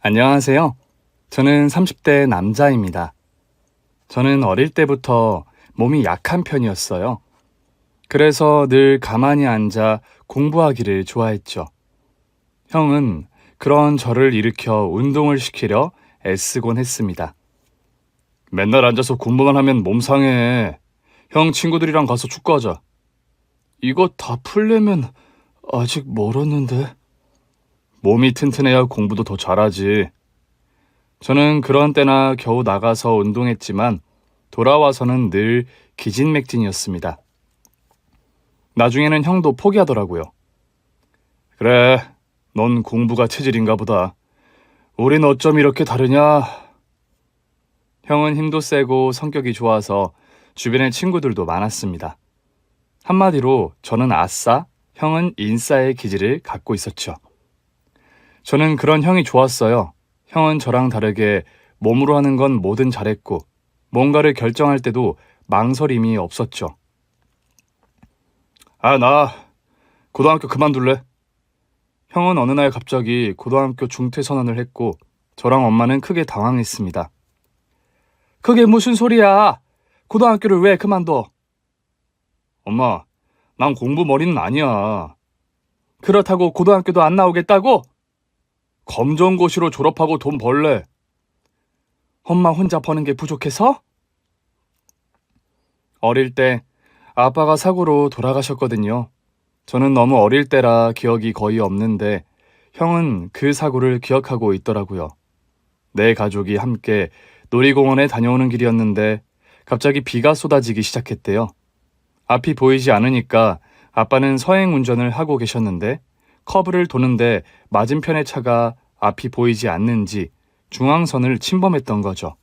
안녕하세요. 저는 30대 남자입니다. 저는 어릴 때부터 몸이 약한 편이었어요. 그래서 늘 가만히 앉아 공부하기를 좋아했죠. 형은 그런 저를 일으켜 운동을 시키려 애쓰곤 했습니다. 맨날 앉아서 공부만 하면 몸 상해. 형 친구들이랑 가서 축구하자. 이거 다 풀려면 아직 멀었는데. 몸이 튼튼해야 공부도 더 잘하지. 저는 그런 때나 겨우 나가서 운동했지만 돌아와서는 늘 기진맥진이었습니다. 나중에는 형도 포기하더라고요. 그래, 넌 공부가 체질인가 보다. 우린 어쩜 이렇게 다르냐? 형은 힘도 세고 성격이 좋아서 주변에 친구들도 많았습니다. 한마디로 저는 아싸, 형은 인싸의 기질을 갖고 있었죠. 저는 그런 형이 좋았어요. 형은 저랑 다르게 몸으로 하는 건 뭐든 잘했고 뭔가를 결정할 때도 망설임이 없었죠. 나 고등학교 그만둘래. 형은 어느 날 갑자기 고등학교 중퇴 선언을 했고 저랑 엄마는 크게 당황했습니다. 그게 무슨 소리야? 고등학교를 왜 그만둬? 엄마, 난 공부 머리는 아니야. 그렇다고 고등학교도 안 나오겠다고? 검정고시로 졸업하고 돈 벌래. 엄마 혼자 버는 게 부족해서? 어릴 때 아빠가 사고로 돌아가셨거든요. 저는 너무 어릴 때라 기억이 거의 없는데 형은 그 사고를 기억하고 있더라고요. 내 가족이 함께 놀이공원에 다녀오는 길이었는데 갑자기 비가 쏟아지기 시작했대요. 앞이 보이지 않으니까 아빠는 서행 운전을 하고 계셨는데 커브를 도는데 맞은편의 차가 앞이 보이지 않는지 중앙선을 침범했던 거죠.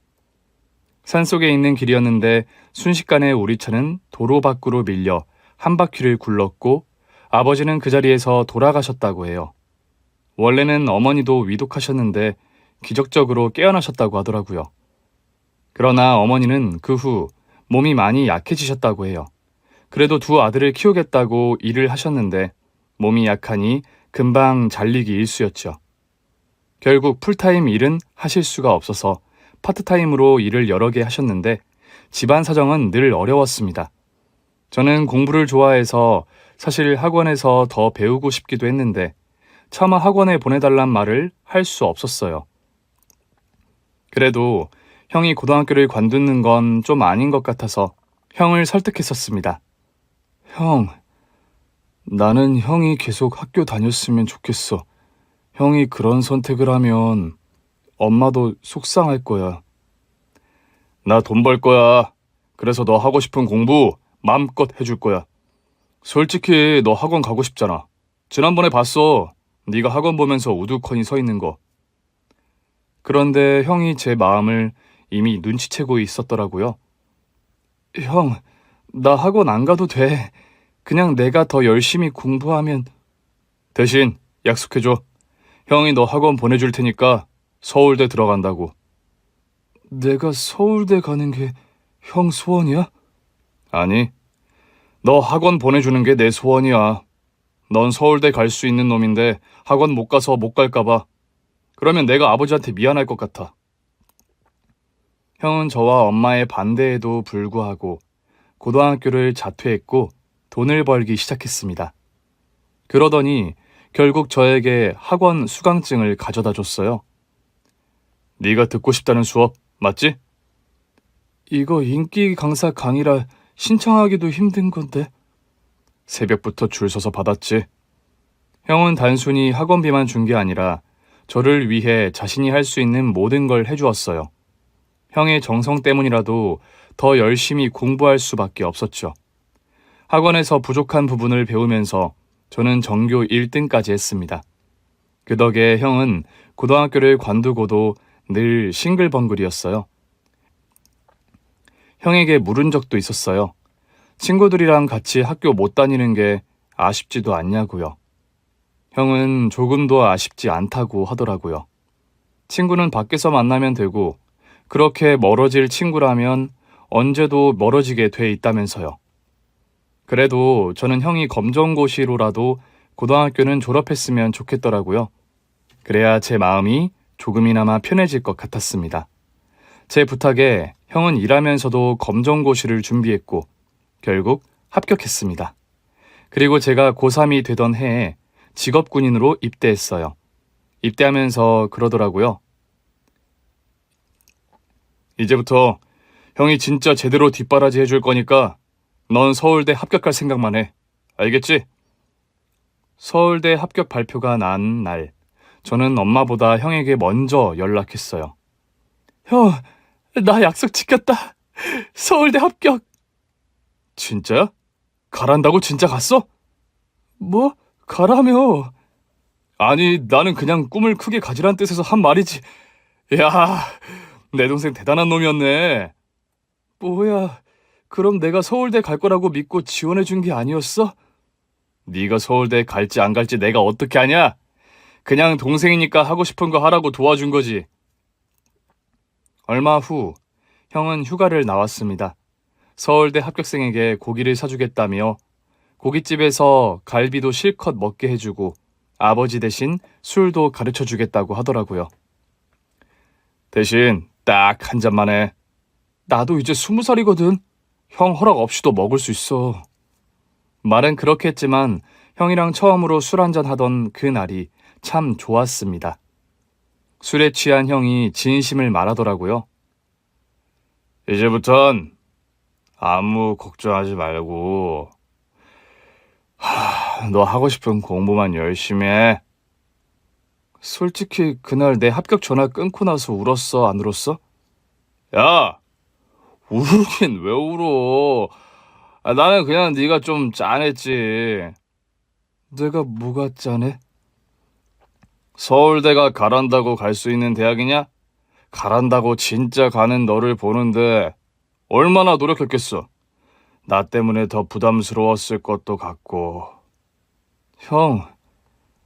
산속에 있는 길이었는데 순식간에 우리 차는 도로 밖으로 밀려 한 바퀴를 굴렀고 아버지는 그 자리에서 돌아가셨다고 해요. 원래는 어머니도 위독하셨는데 기적적으로 깨어나셨다고 하더라고요. 그러나 어머니는 그 후 몸이 많이 약해지셨다고 해요. 그래도 두 아들을 키우겠다고 일을 하셨는데 몸이 약하니 금방 잘리기 일쑤였죠. 결국 풀타임 일은 하실 수가 없어서 파트타임으로 일을 여러 개 하셨는데 집안 사정은 늘 어려웠습니다. 저는 공부를 좋아해서 사실 학원에서 더 배우고 싶기도 했는데 차마 학원에 보내달란 말을 할 수 없었어요. 그래도 형이 고등학교를 관두는 건 좀 아닌 것 같아서 형을 설득했었습니다. 형, 나는 형이 계속 학교 다녔으면 좋겠어. 형이 그런 선택을 하면 엄마도 속상할 거야. 나 돈 벌 거야. 그래서 너 하고 싶은 공부 마음껏 해줄 거야. 솔직히 너 학원 가고 싶잖아. 지난번에 봤어. 네가 학원 보면서 우두커니 서 있는 거. 그런데 형이 제 마음을 이미 눈치채고 있었더라고요. 형, 나 학원 안 가도 돼. 그냥 내가 더 열심히 공부하면. 대신 약속해줘. 형이 너 학원 보내줄 테니까 서울대 들어간다고. 내가 서울대 가는 게 형 소원이야? 아니, 너 학원 보내주는 게 내 소원이야. 넌 서울대 갈 수 있는 놈인데 학원 못 가서 못 갈까 봐. 그러면 내가 아버지한테 미안할 것 같아. 형은 저와 엄마의 반대에도 불구하고 고등학교를 자퇴했고 돈을 벌기 시작했습니다. 그러더니 결국 저에게 학원 수강증을 가져다 줬어요. 네가 듣고 싶다는 수업 맞지? 이거 인기 강사 강의라 신청하기도 힘든 건데. 새벽부터 줄 서서 받았지. 형은 단순히 학원비만 준 게 아니라 저를 위해 자신이 할 수 있는 모든 걸 해주었어요. 형의 정성 때문이라도 더 열심히 공부할 수밖에 없었죠. 학원에서 부족한 부분을 배우면서 저는 전교 1등까지 했습니다. 그 덕에 형은 고등학교를 관두고도 늘 싱글벙글이었어요. 형에게 물은 적도 있었어요. 친구들이랑 같이 학교 못 다니는 게 아쉽지도 않냐고요. 형은 조금도 아쉽지 않다고 하더라고요. 친구는 밖에서 만나면 되고 그렇게 멀어질 친구라면 언제도 멀어지게 돼 있다면서요. 그래도 저는 형이 검정고시로라도 고등학교는 졸업했으면 좋겠더라고요. 그래야 제 마음이 조금이나마 편해질 것 같았습니다. 제 부탁에 형은 일하면서도 검정고시를 준비했고 결국 합격했습니다. 그리고 제가 고3이 되던 해에 직업군인으로 입대했어요. 입대하면서 그러더라고요. 이제부터 형이 진짜 제대로 뒷바라지 해줄 거니까 넌 서울대 합격할 생각만 해. 알겠지? 서울대 합격 발표가 난 날, 저는 엄마보다 형에게 먼저 연락했어요. 형, 나 약속 지켰다. 서울대 합격. 진짜야? 가란다고 진짜 갔어? 뭐? 가라며. 아니, 나는 그냥 꿈을 크게 가지란 뜻에서 한 말이지. 야, 내 동생 대단한 놈이었네. 뭐야, 그럼 내가 서울대 갈 거라고 믿고 지원해 준 게 아니었어? 네가 서울대 갈지 안 갈지 내가 어떻게 아냐? 그냥 동생이니까 하고 싶은 거 하라고 도와준 거지. 얼마 후 형은 휴가를 나왔습니다. 서울대 합격생에게 고기를 사주겠다며 고깃집에서 갈비도 실컷 먹게 해주고 아버지 대신 술도 가르쳐 주겠다고 하더라고요. 대신 딱 한 잔만 해. 나도 이제 20살이거든. 형 허락 없이도 먹을 수 있어. 말은 그렇게 했지만 형이랑 처음으로 술 한잔 하던 그 날이 참 좋았습니다. 술에 취한 형이 진심을 말하더라고요. 이제부턴 아무 걱정하지 말고 너 하고 싶은 공부만 열심히 해. 솔직히 그날 내 합격 전화 끊고 나서 울었어, 안 울었어? 야, 울긴 왜 울어? 나는 그냥 네가 좀 짠했지. 내가 뭐가 짠해? 서울대가 가란다고 갈 수 있는 대학이냐? 가란다고 진짜 가는 너를 보는데 얼마나 노력했겠어. 나 때문에 더 부담스러웠을 것도 같고. 형,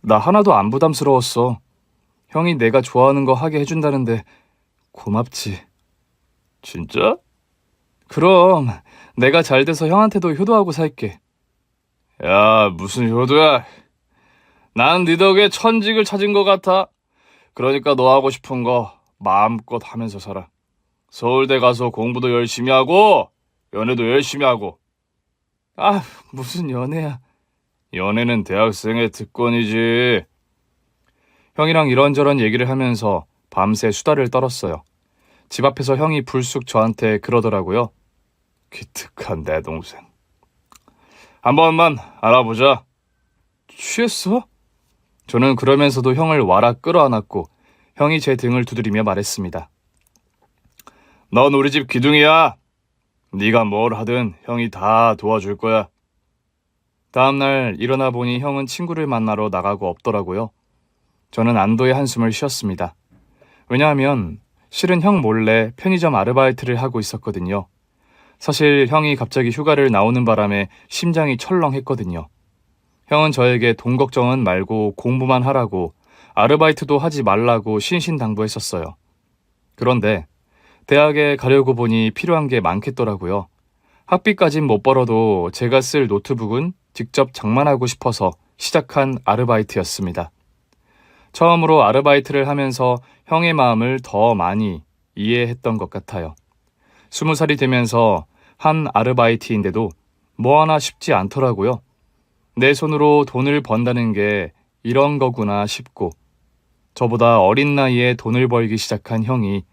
나 하나도 안 부담스러웠어. 형이 내가 좋아하는 거 하게 해준다는데 고맙지. 진짜? 그럼 내가 잘 돼서 형한테도 효도하고 살게. 야, 무슨 효도야? 난 네 덕에 천직을 찾은 것 같아. 그러니까 너 하고 싶은 거 마음껏 하면서 살아. 서울대 가서 공부도 열심히 하고 연애도 열심히 하고. 아, 무슨 연애야. 연애는 대학생의 특권이지. 형이랑 이런저런 얘기를 하면서 밤새 수다를 떨었어요. 집 앞에서 형이 불쑥 저한테 그러더라고요. 기특한 내 동생. 한 번만 알아보자. 취했어? 저는 그러면서도 형을 와라 끌어안았고 형이 제 등을 두드리며 말했습니다. 넌 우리 집 기둥이야. 네가 뭘 하든 형이 다 도와줄 거야. 다음날 일어나 보니 형은 친구를 만나러 나가고 없더라고요. 저는 안도의 한숨을 쉬었습니다. 왜냐하면 실은 형 몰래 편의점 아르바이트를 하고 있었거든요. 사실 형이 갑자기 휴가를 나오는 바람에 심장이 철렁했거든요. 형은 저에게 돈 걱정은 말고 공부만 하라고 아르바이트도 하지 말라고 신신당부했었어요. 그런데 대학에 가려고 보니 필요한 게 많겠더라고요. 학비까진 못 벌어도 제가 쓸 노트북은 직접 장만하고 싶어서 시작한 아르바이트였습니다. 처음으로 아르바이트를 하면서 형의 마음을 더 많이 이해했던 것 같아요. 20살이 되면서 한 아르바이트인데도 뭐 하나 쉽지 않더라고요. 내 손으로 돈을 번다는 게 이런 거구나 싶고 저보다 어린 나이에 돈을 벌기 시작한 형이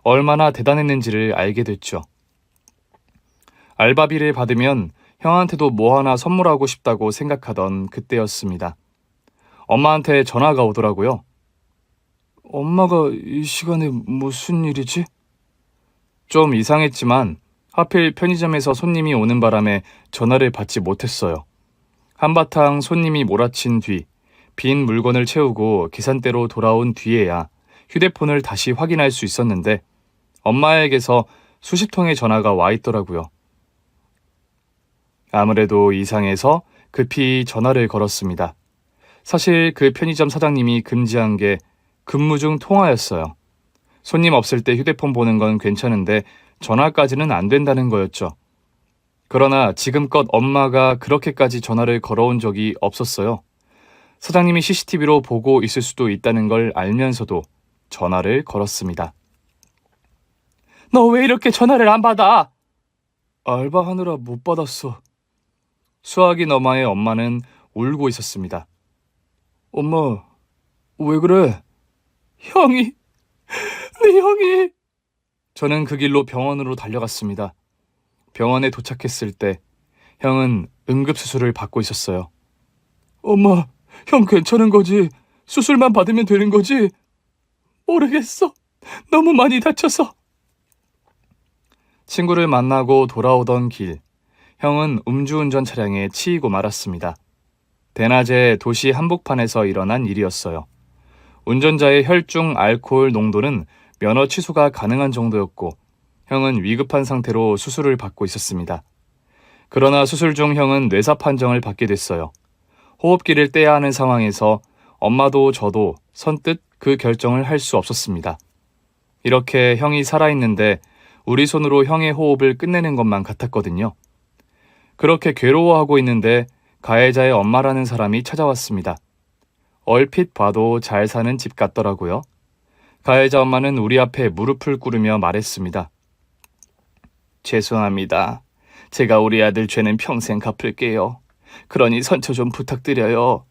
얼마나 대단했는지를 알게 됐죠. 알바비를 받으면 형한테도 뭐 하나 선물하고 싶다고 생각하던 그때였습니다. 엄마한테 전화가 오더라고요. 엄마가 이 시간에 무슨 일이지? 좀 이상했지만 하필 편의점에서 손님이 오는 바람에 전화를 받지 못했어요. 한바탕 손님이 몰아친 뒤 빈 물건을 채우고 계산대로 돌아온 뒤에야 휴대폰을 다시 확인할 수 있었는데 엄마에게서 수십 통의 전화가 와 있더라고요. 아무래도 이상해서 급히 전화를 걸었습니다. 사실 그 편의점 사장님이 금지한 게 근무 중 통화였어요. 손님 없을 때 휴대폰 보는 건 괜찮은데 전화까지는 안 된다는 거였죠. 그러나 지금껏 엄마가 그렇게까지 전화를 걸어온 적이 없었어요. 사장님이 CCTV로 보고 있을 수도 있다는 걸 알면서도 전화를 걸었습니다. 너 왜 이렇게 전화를 안 받아? 알바하느라 못 받았어. 수화기 너마의 엄마는 울고 있었습니다. 엄마, 왜 그래? 형이, 네 형이. 저는 그 길로 병원으로 달려갔습니다. 병원에 도착했을 때 형은 응급수술을 받고 있었어요. 엄마, 형 괜찮은 거지? 수술만 받으면 되는 거지? 모르겠어. 너무 많이 다쳐서. 친구를 만나고 돌아오던 길, 형은 음주운전 차량에 치이고 말았습니다. 대낮에 도시 한복판에서 일어난 일이었어요. 운전자의 혈중 알코올 농도는 면허 취소가 가능한 정도였고, 형은 위급한 상태로 수술을 받고 있었습니다. 그러나 수술 중 형은 뇌사 판정을 받게 됐어요. 호흡기를 떼야 하는 상황에서 엄마도 저도 선뜻 그 결정을 할 수 없었습니다. 이렇게 형이 살아있는데 우리 손으로 형의 호흡을 끝내는 것만 같았거든요. 그렇게 괴로워하고 있는데 가해자의 엄마라는 사람이 찾아왔습니다. 얼핏 봐도 잘 사는 집 같더라고요. 가해자 엄마는 우리 앞에 무릎을 꿇으며 말했습니다. 죄송합니다. 제가 우리 아들 죄는 평생 갚을게요. 그러니 선처 좀 부탁드려요.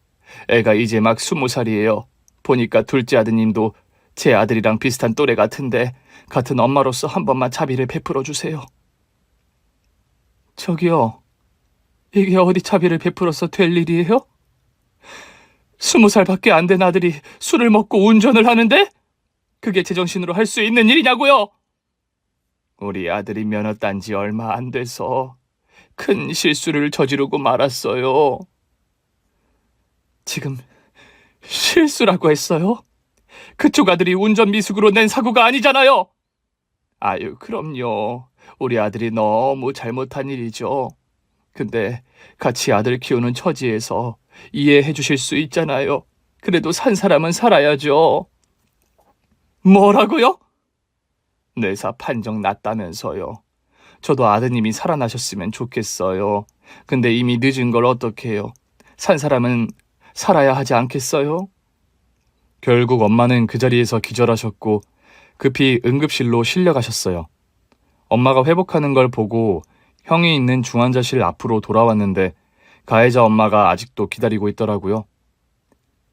애가 이제 막 20살이에요. 보니까 둘째 아드님도 제 아들이랑 비슷한 또래 같은데 같은 엄마로서 한 번만 자비를 베풀어 주세요. 저기요. 이게 어디 자비를 베풀어서 될 일이에요? 20살밖에 안 된 아들이 술을 먹고 운전을 하는데? 그게 제정신으로 할 수 있는 일이냐고요? 우리 아들이 면허 딴 지 얼마 안 돼서 큰 실수를 저지르고 말았어요. 지금 실수라고 했어요? 그쪽 아들이 운전 미숙으로 낸 사고가 아니잖아요. 아유, 그럼요. 우리 아들이 너무 잘못한 일이죠. 근데 같이 아들 키우는 처지에서 이해해 주실 수 있잖아요. 그래도 산 사람은 살아야죠. 뭐라고요? 뇌사 판정 났다면서요. 저도 아드님이 살아나셨으면 좋겠어요. 근데 이미 늦은 걸 어떡해요. 산 사람은 살아야 하지 않겠어요? 결국 엄마는 그 자리에서 기절하셨고 급히 응급실로 실려가셨어요. 엄마가 회복하는 걸 보고 형이 있는 중환자실 앞으로 돌아왔는데 가해자 엄마가 아직도 기다리고 있더라고요.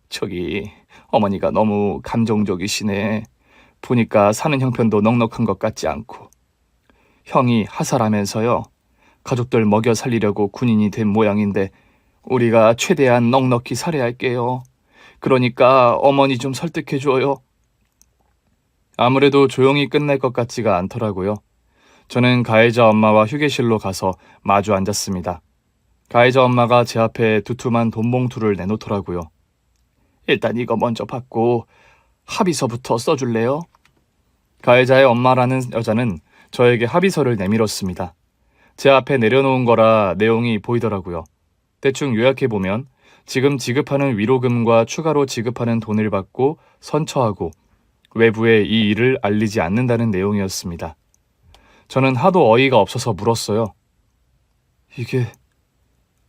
저기 어머니가 너무 감정적이시네. 보니까 사는 형편도 넉넉한 것 같지 않고. 형이 하살하면서요. 가족들 먹여 살리려고 군인이 된 모양인데 우리가 최대한 넉넉히 살해할게요. 그러니까 어머니 좀 설득해줘요. 아무래도 조용히 끝날 것 같지가 않더라고요. 저는 가해자 엄마와 휴게실로 가서 마주 앉았습니다. 가해자 엄마가 제 앞에 두툼한 돈 봉투를 내놓더라고요. 일단 이거 먼저 받고 합의서부터 써줄래요? 가해자의 엄마라는 여자는 저에게 합의서를 내밀었습니다. 제 앞에 내려놓은 거라 내용이 보이더라고요. 대충 요약해보면 지금 지급하는 위로금과 추가로 지급하는 돈을 받고 선처하고 외부에 이 일을 알리지 않는다는 내용이었습니다. 저는 하도 어이가 없어서 물었어요. 이게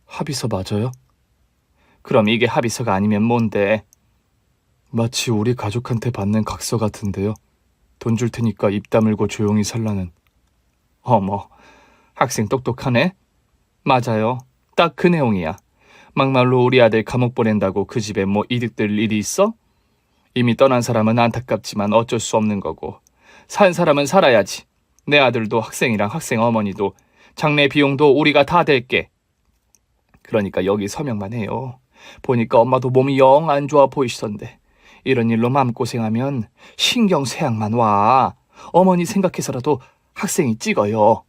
합의서 맞아요? 그럼 이게 합의서가 아니면 뭔데? 마치 우리 가족한테 받는 각서 같은데요. 돈 줄 테니까 입 다물고 조용히 살라는. 어머, 학생 똑똑하네? 맞아요. 딱 그 내용이야. 막말로 우리 아들 감옥 보낸다고 그 집에 뭐 이득될 일이 있어? 이미 떠난 사람은 안타깝지만 어쩔 수 없는 거고 산 사람은 살아야지. 내 아들도 학생이랑 학생 어머니도 장례 비용도 우리가 다 댈게. 그러니까 여기 서명만 해요. 보니까 엄마도 몸이 영 안 좋아 보이시던데 이런 일로 마음고생하면 신경쇠약만 와. 어머니 생각해서라도 학생이 찍어요.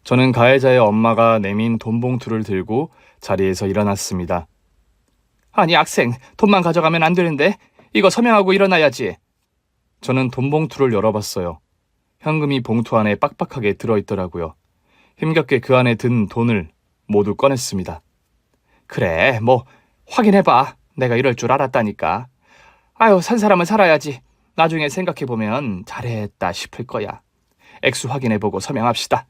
저는 가해자의 엄마가 내민 돈 봉투를 들고 자리에서 일어났습니다. 아니 학생, 돈만 가져가면 안 되는데 이거 서명하고 일어나야지. 저는 돈 봉투를 열어봤어요. 현금이 봉투 안에 빡빡하게 들어있더라고요. 힘겹게 그 안에 든 돈을 모두 꺼냈습니다. 그래, 뭐 확인해봐. 내가 이럴 줄 알았다니까. 아유, 산 사람은 살아야지. 나중에 생각해보면 잘했다 싶을 거야. 액수 확인해보고 서명합시다.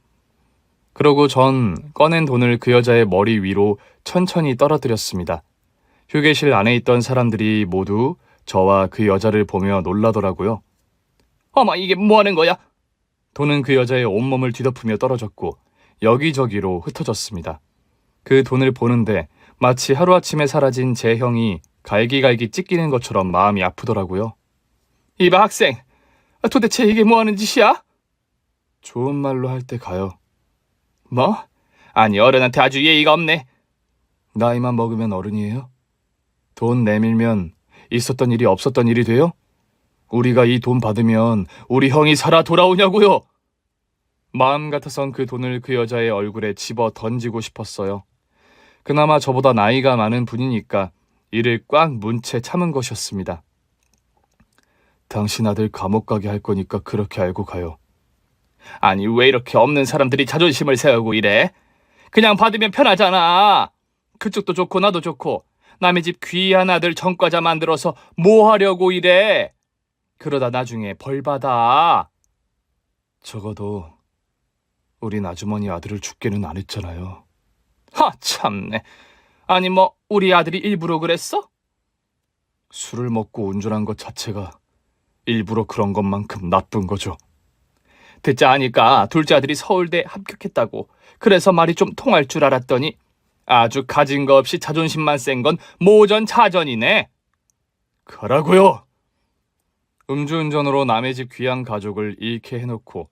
그러고 전 꺼낸 돈을 그 여자의 머리 위로 천천히 떨어뜨렸습니다. 휴게실 안에 있던 사람들이 모두 저와 그 여자를 보며 놀라더라고요. 어머, 이게 뭐 하는 거야? 돈은 그 여자의 온몸을 뒤덮으며 떨어졌고 여기저기로 흩어졌습니다. 그 돈을 보는데 마치 하루아침에 사라진 제 형이 갈기갈기 찢기는 것처럼 마음이 아프더라고요. 이봐, 학생. 도대체 이게 뭐 하는 짓이야? 좋은 말로 할 때 가요. 뭐? 아니, 어른한테 아주 예의가 없네. 나이만 먹으면 어른이에요? 돈 내밀면 있었던 일이 없었던 일이 돼요? 우리가 이 돈 받으면 우리 형이 살아 돌아오냐고요? 마음 같아선 그 돈을 그 여자의 얼굴에 집어 던지고 싶었어요. 그나마 저보다 나이가 많은 분이니까 이를 꽉 문 채 참은 것이었습니다. 당신 아들 감옥 가게 할 거니까 그렇게 알고 가요. 아니, 왜 이렇게 없는 사람들이 자존심을 세우고 이래? 그냥 받으면 편하잖아. 그쪽도 좋고 나도 좋고 남의 집 귀한 아들 전과자 만들어서 뭐 하려고 이래? 그러다 나중에 벌 받아. 적어도 우린 아주머니 아들을 죽게는 안 했잖아요. 하, 참네. 아니, 뭐 우리 아들이 일부러 그랬어? 술을 먹고 운전한 것 자체가 일부러 그런 것만큼 나쁜 거죠. 듣자 하니까 둘째 아들이 서울대 합격했다고. 그래서 말이 좀 통할 줄 알았더니 아주 가진 거 없이 자존심만 센 건 모전차전이네. 가라고요! 음주운전으로 남의 집 귀한 가족을 잃게 해놓고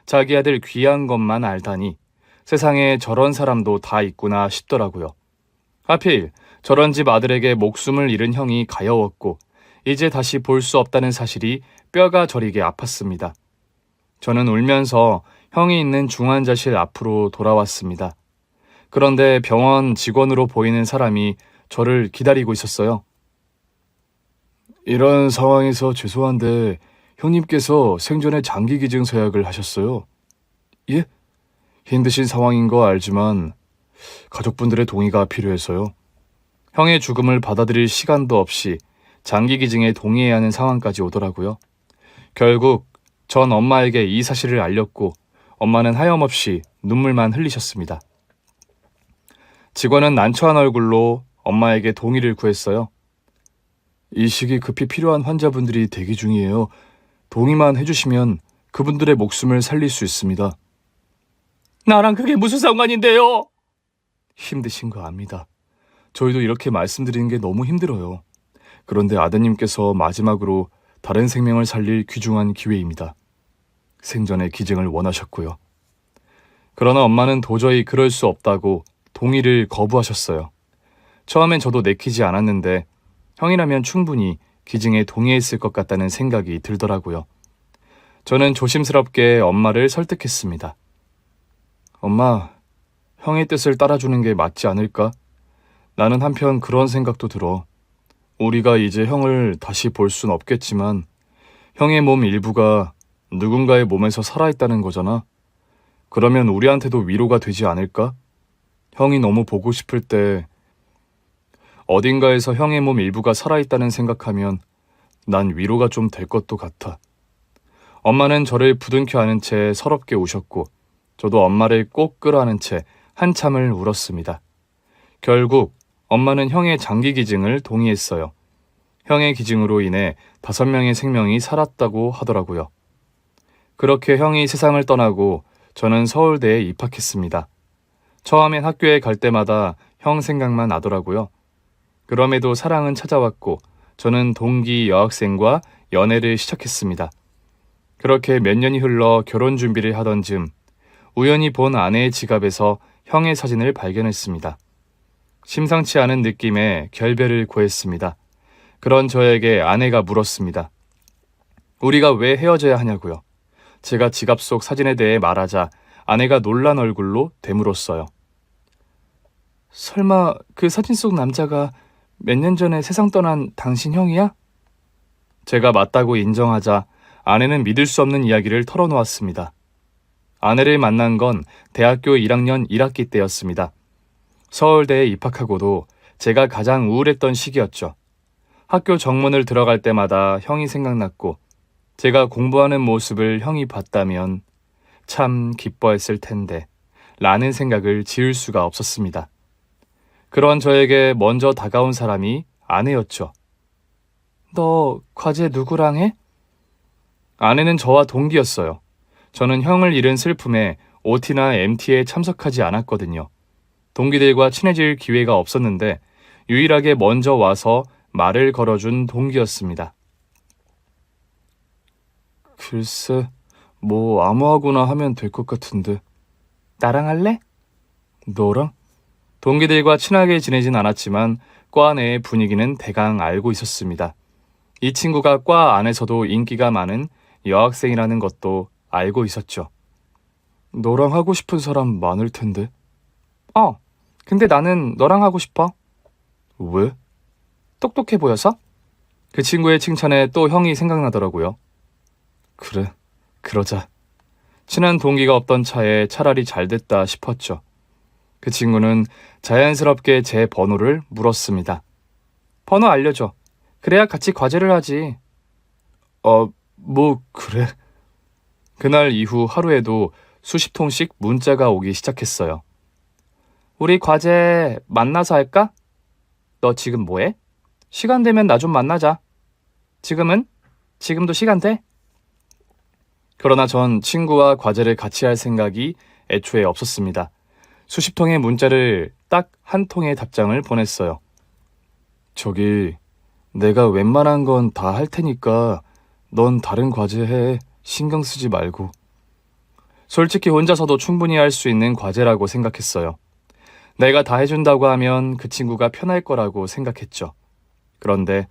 자기 아들 귀한 것만 알다니 세상에 저런 사람도 다 있구나 싶더라고요. 하필 저런 집 아들에게 목숨을 잃은 형이 가여웠고 이제 다시 볼 수 없다는 사실이 뼈가 저리게 아팠습니다. 저는 울면서 형이 있는 중환자실 앞으로 돌아왔습니다. 그런데 병원 직원으로 보이는 사람이 저를 기다리고 있었어요. 이런 상황에서 죄송한데 형님께서 생전에 장기기증 서약을 하셨어요. 예? 힘드신 상황인 거 알지만 가족분들의 동의가 필요해서요. 형의 죽음을 받아들일 시간도 없이 장기기증에 동의해야 하는 상황까지 오더라고요. 결국 전 엄마에게 이 사실을 알렸고 엄마는 하염없이 눈물만 흘리셨습니다. 직원은 난처한 얼굴로 엄마에게 동의를 구했어요. 이 시기 급히 필요한 환자분들이 대기 중이에요. 동의만 해주시면 그분들의 목숨을 살릴 수 있습니다. 나랑 그게 무슨 상관인데요? 힘드신 거 압니다. 저희도 이렇게 말씀드리는 게 너무 힘들어요. 그런데 아드님께서 마지막으로 다른 생명을 살릴 귀중한 기회입니다. 생전에 기증을 원하셨고요. 그러나 엄마는 도저히 그럴 수 없다고 동의를 거부하셨어요. 처음엔 저도 내키지 않았는데 형이라면 충분히 기증에 동의했을 것 같다는 생각이 들더라고요. 저는 조심스럽게 엄마를 설득했습니다. 엄마, 형의 뜻을 따라주는 게 맞지 않을까? 나는 한편 그런 생각도 들어. 우리가 이제 형을 다시 볼 순 없겠지만 형의 몸 일부가 누군가의 몸에서 살아있다는 거잖아. 그러면 우리한테도 위로가 되지 않을까? 형이 너무 보고 싶을 때 어딘가에서 형의 몸 일부가 살아있다는 생각하면 난 위로가 좀 될 것도 같아. 엄마는 저를 부둥켜 안은 채 서럽게 우셨고 저도 엄마를 꼭 끌어안은 채 한참을 울었습니다. 결국 엄마는 형의 장기 기증을 동의했어요. 형의 기증으로 인해 5명의 생명이 살았다고 하더라고요. 그렇게 형이 세상을 떠나고 저는 서울대에 입학했습니다. 처음엔 학교에 갈 때마다 형 생각만 나더라고요. 그럼에도 사랑은 찾아왔고 저는 동기 여학생과 연애를 시작했습니다. 그렇게 몇 년이 흘러 결혼 준비를 하던 즈음 우연히 본 아내의 지갑에서 형의 사진을 발견했습니다. 심상치 않은 느낌에 결별을 고했습니다. 그런 저에게 아내가 물었습니다. 우리가 왜 헤어져야 하냐고요. 제가 지갑 속 사진에 대해 말하자 아내가 놀란 얼굴로 되물었어요. 설마 그 사진 속 남자가 몇 년 전에 세상 떠난 당신 형이야? 제가 맞다고 인정하자 아내는 믿을 수 없는 이야기를 털어놓았습니다. 아내를 만난 건 대학교 1학년 1학기 때였습니다. 서울대에 입학하고도 제가 가장 우울했던 시기였죠. 학교 정문을 들어갈 때마다 형이 생각났고 제가 공부하는 모습을 형이 봤다면 참 기뻐했을 텐데 라는 생각을 지을 수가 없었습니다. 그런 저에게 먼저 다가온 사람이 아내였죠. 너 과제 누구랑 해? 아내는 저와 동기였어요. 저는 형을 잃은 슬픔에 OT나 MT에 참석하지 않았거든요. 동기들과 친해질 기회가 없었는데 유일하게 먼저 와서 말을 걸어준 동기였습니다. 글쎄, 뭐 아무하고나 하면 될 것 같은데. 나랑 할래? 너랑? 동기들과 친하게 지내진 않았지만 과 내의 분위기는 대강 알고 있었습니다. 이 친구가 과 안에서도 인기가 많은 여학생이라는 것도 알고 있었죠. 너랑 하고 싶은 사람 많을 텐데. 근데 나는 너랑 하고 싶어. 왜? 똑똑해 보여서? 그 친구의 칭찬에 또 형이 생각나더라고요. 그래, 그러자. 친한 동기가 없던 차에 차라리 잘 됐다 싶었죠. 그 친구는 자연스럽게 제 번호를 물었습니다. 번호 알려줘. 그래야 같이 과제를 하지. 그래. 그날 이후 하루에도 수십 통씩 문자가 오기 시작했어요. 우리 과제 만나서 할까? 너 지금 뭐해? 시간 되면 나 좀 만나자. 지금은? 지금도 시간 돼? 그러나 전 친구와 과제를 같이 할 생각이 애초에 없었습니다. 수십 통의 문자를 딱 한 통의 답장을 보냈어요. 저기, 내가 웬만한 건 다 할 테니까 넌 다른 과제 해. 신경 쓰지 말고. 솔직히 혼자서도 충분히 할 수 있는 과제라고 생각했어요. 내가 다 해준다고 하면 그 친구가 편할 거라고 생각했죠. 그런데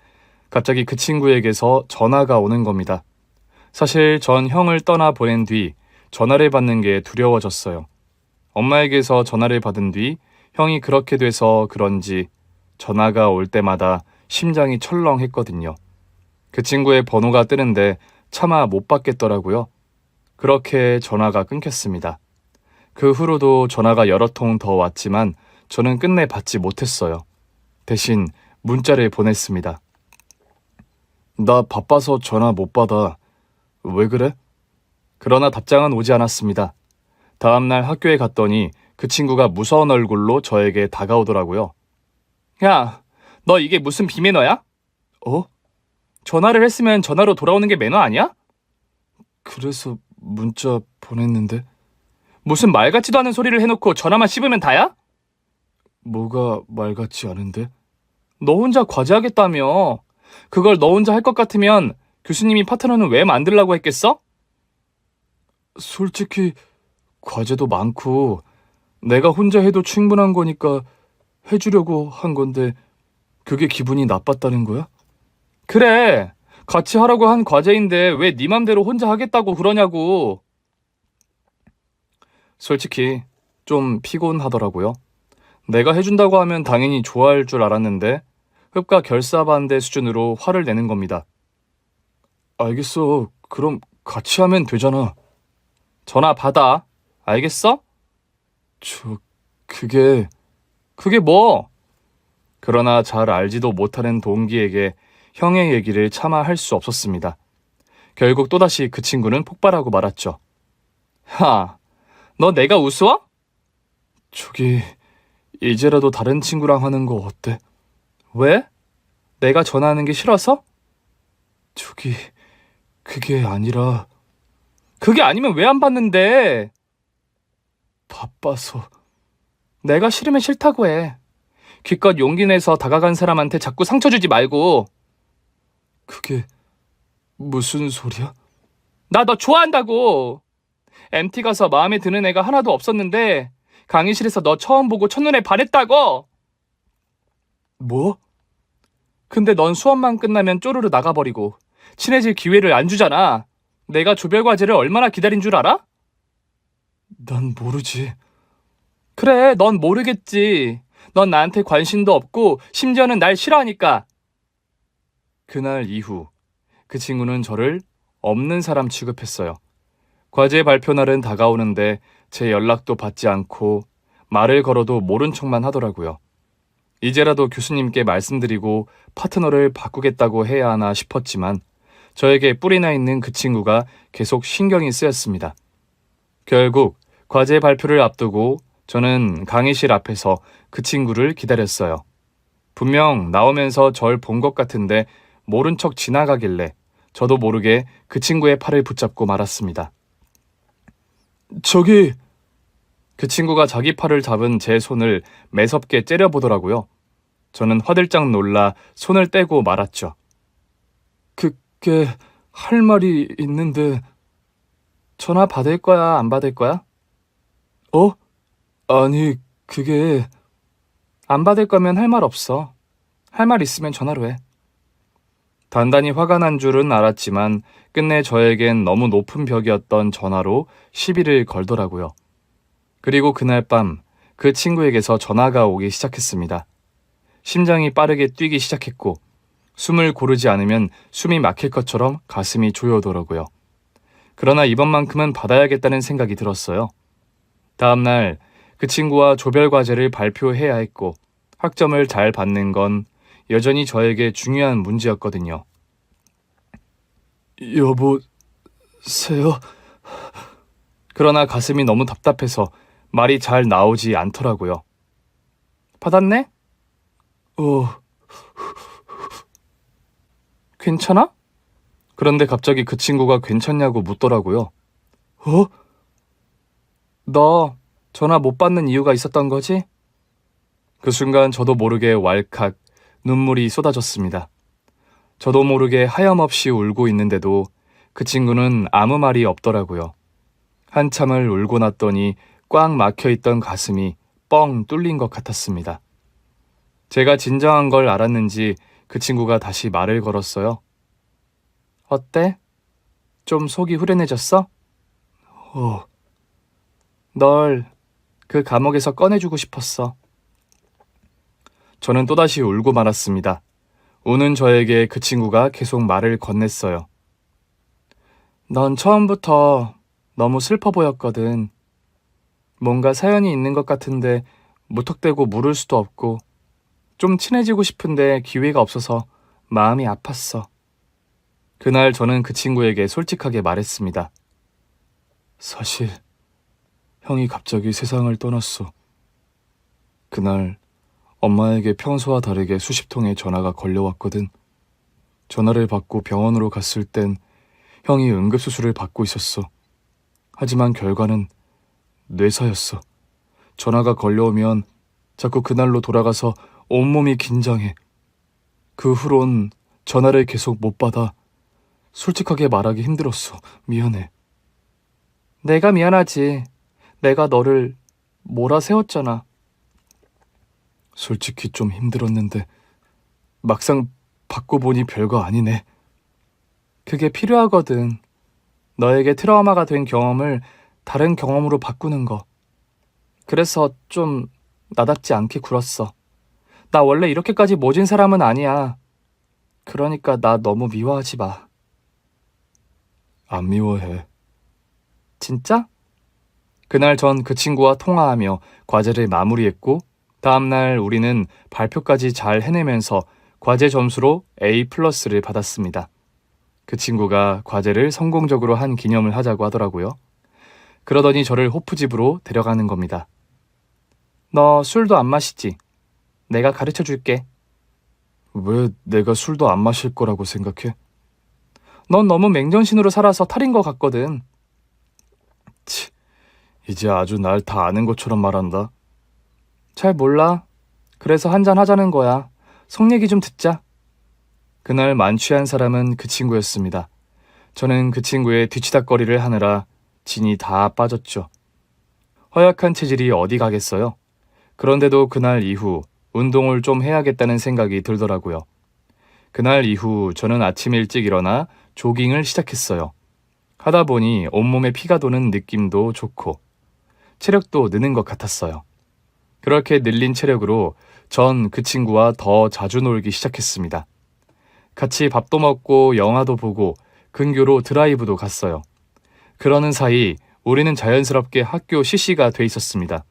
갑자기 그 친구에게서 전화가 오는 겁니다. 사실 전 형을 떠나 보낸 뒤 전화를 받는 게 두려워졌어요. 엄마에게서 전화를 받은 뒤 형이 그렇게 돼서 그런지 전화가 올 때마다 심장이 철렁했거든요. 그 친구의 번호가 뜨는데 차마 못 받겠더라고요. 그렇게 전화가 끊겼습니다. 그 후로도 전화가 여러 통 더 왔지만 저는 끝내 받지 못했어요. 대신 문자를 보냈습니다. 나 바빠서 전화 못 받아. 왜 그래? 그러나 답장은 오지 않았습니다. 다음날 학교에 갔더니 그 친구가 무서운 얼굴로 저에게 다가오더라고요. 야, 너 이게 무슨 비매너야? 전화를 했으면 전화로 돌아오는 게 매너 아니야? 그래서 문자 보냈는데. 무슨 말 같지도 않은 소리를 해놓고 전화만 씹으면 다야? 뭐가 말 같지 않은데? 너 혼자 과제하겠다며. 그걸 너 혼자 할 것 같으면 교수님이 파트너는 왜 만들라고 했겠어? 솔직히 과제도 많고 내가 혼자 해도 충분한 거니까 해주려고 한 건데 그게 기분이 나빴다는 거야? 그래, 같이 하라고 한 과제인데 왜 네 맘대로 혼자 하겠다고 그러냐고. 솔직히 좀 피곤하더라고요. 내가 해준다고 하면 당연히 좋아할 줄 알았는데 흡과 결사반대 수준으로 화를 내는 겁니다. 알겠어. 그럼 같이 하면 되잖아. 전화 받아. 알겠어? 그게 뭐? 그러나 잘 알지도 못하는 동기에게 형의 얘기를 차마 할 수 없었습니다. 결국 또다시 그 친구는 폭발하고 말았죠. 너 내가 우스워? 이제라도 다른 친구랑 하는 거 어때? 왜? 내가 전화하는 게 싫어서? 그게 아니라. 그게 아니면 왜 안 받는데? 바빠서. 내가 싫으면 싫다고 해. 기껏 용기 내서 다가간 사람한테 자꾸 상처 주지 말고. 그게 무슨 소리야? 나 너 좋아한다고. MT 가서 마음에 드는 애가 하나도 없었는데 강의실에서 너 처음 보고 첫눈에 반했다고. 뭐? 근데 넌 수업만 끝나면 쪼르르 나가버리고 친해질 기회를 안 주잖아. 내가 조별 과제를 얼마나 기다린 줄 알아? 난 모르지. 그래, 넌 모르겠지. 넌 나한테 관심도 없고 심지어는 날 싫어하니까. 그날 이후 그 친구는 저를 없는 사람 취급했어요. 과제 발표 날은 다가오는데 제 연락도 받지 않고 말을 걸어도 모른 척만 하더라고요. 이제라도 교수님께 말씀드리고 파트너를 바꾸겠다고 해야 하나 싶었지만 저에게 뿔이나 있는 그 친구가 계속 신경이 쓰였습니다. 결국 과제 발표를 앞두고 저는 강의실 앞에서 그 친구를 기다렸어요. 분명 나오면서 절 본 것 같은데 모른 척 지나가길래 저도 모르게 그 친구의 팔을 붙잡고 말았습니다. 저기... 그 친구가 자기 팔을 잡은 제 손을 매섭게 째려보더라고요. 저는 화들짝 놀라 손을 떼고 말았죠. 그게 할 말이 있는데... 전화 받을 거야, 안 받을 거야? 어? 아니, 그게... 안 받을 거면 할 말 없어. 할 말 있으면 전화로 해. 단단히 화가 난 줄은 알았지만 끝내 저에겐 너무 높은 벽이었던 전화로 시비를 걸더라고요. 그리고 그날 밤 그 친구에게서 전화가 오기 시작했습니다. 심장이 빠르게 뛰기 시작했고 숨을 고르지 않으면 숨이 막힐 것처럼 가슴이 조여오더라고요. 그러나 이번만큼은 받아야겠다는 생각이 들었어요. 다음날 그 친구와 조별 과제를 발표해야 했고 학점을 잘 받는 건 여전히 저에게 중요한 문제였거든요. 여보세요? 그러나 가슴이 너무 답답해서 말이 잘 나오지 않더라고요. 받았네? 괜찮아? 그런데 갑자기 그 친구가 괜찮냐고 묻더라고요. 너 전화 못 받는 이유가 있었던 거지? 그 순간 저도 모르게 왈칵 눈물이 쏟아졌습니다. 저도 모르게 하염없이 울고 있는데도 그 친구는 아무 말이 없더라고요. 한참을 울고 났더니 꽉 막혀있던 가슴이 뻥 뚫린 것 같았습니다. 제가 진정한 걸 알았는지 그 친구가 다시 말을 걸었어요. 어때? 좀 속이 후련해졌어? 널 그 감옥에서 꺼내주고 싶었어. 저는 또다시 울고 말았습니다. 우는 저에게 그 친구가 계속 말을 건넸어요. 넌 처음부터 너무 슬퍼 보였거든. 뭔가 사연이 있는 것 같은데 무턱대고 물을 수도 없고 좀 친해지고 싶은데 기회가 없어서 마음이 아팠어. 그날 저는 그 친구에게 솔직하게 말했습니다. 사실 형이 갑자기 세상을 떠났어. 그날 엄마에게 평소와 다르게 수십 통의 전화가 걸려왔거든. 전화를 받고 병원으로 갔을 땐 형이 응급수술을 받고 있었어. 하지만 결과는 뇌사였어. 전화가 걸려오면 자꾸 그날로 돌아가서 온몸이 긴장해. 그 후론 전화를 계속 못 받아. 솔직하게 말하기 힘들었어. 미안해. 내가 미안하지. 내가 너를 몰아세웠잖아. 솔직히 좀 힘들었는데 막상 받고 보니 별거 아니네. 그게 필요하거든. 너에게 트라우마가 된 경험을 다른 경험으로 바꾸는 거. 그래서 좀 나답지 않게 굴었어. 나 원래 이렇게까지 모진 사람은 아니야. 그러니까 나 너무 미워하지 마. 안 미워해. 진짜? 그날 전 그 친구와 통화하며 과제를 마무리했고 다음날 우리는 발표까지 잘 해내면서 과제 점수로 A+를 받았습니다. 그 친구가 과제를 성공적으로 한 기념을 하자고 하더라고요. 그러더니 저를 호프집으로 데려가는 겁니다. 너 술도 안 마시지? 내가 가르쳐 줄게. 왜 내가 술도 안 마실 거라고 생각해? 넌 너무 맹정신으로 살아서 탈인 것 같거든. 치, 이제 아주 날 다 아는 것처럼 말한다. 잘 몰라. 그래서 한잔 하자는 거야. 속 얘기 좀 듣자. 그날 만취한 사람은 그 친구였습니다. 저는 그 친구의 뒤치다꺼리를 하느라 진이 다 빠졌죠. 허약한 체질이 어디 가겠어요? 그런데도 그날 이후 운동을 좀 해야겠다는 생각이 들더라고요. 그날 이후 저는 아침 일찍 일어나 조깅을 시작했어요. 하다 보니 온몸에 피가 도는 느낌도 좋고 체력도 느는 것 같았어요. 그렇게 늘린 체력으로 전 그 친구와 더 자주 놀기 시작했습니다. 같이 밥도 먹고 영화도 보고 근교로 드라이브도 갔어요. 그러는 사이 우리는 자연스럽게 학교 CC가 돼 있었습니다.